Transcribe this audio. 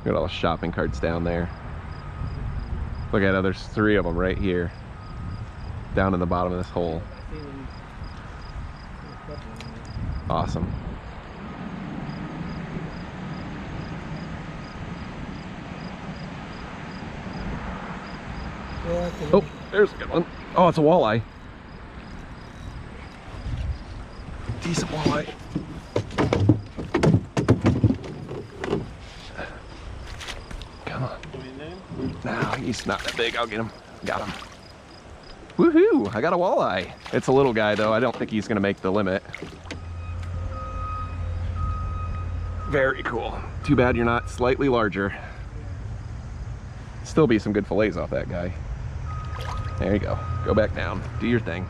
Got all the shopping carts down there. Look at it, there's 3 of them right here, down in the bottom of this hole. Awesome. Oh, there's a good one. Oh, it's a walleye. Decent walleye. Come on. No, he's not that big. I'll get him. Got him. Woohoo! I got a walleye. It's a little guy though. I don't think he's gonna make the limit. Very cool. Too bad you're not slightly larger. Still be some good fillets off that guy. There you go. Go back down. Do your thing.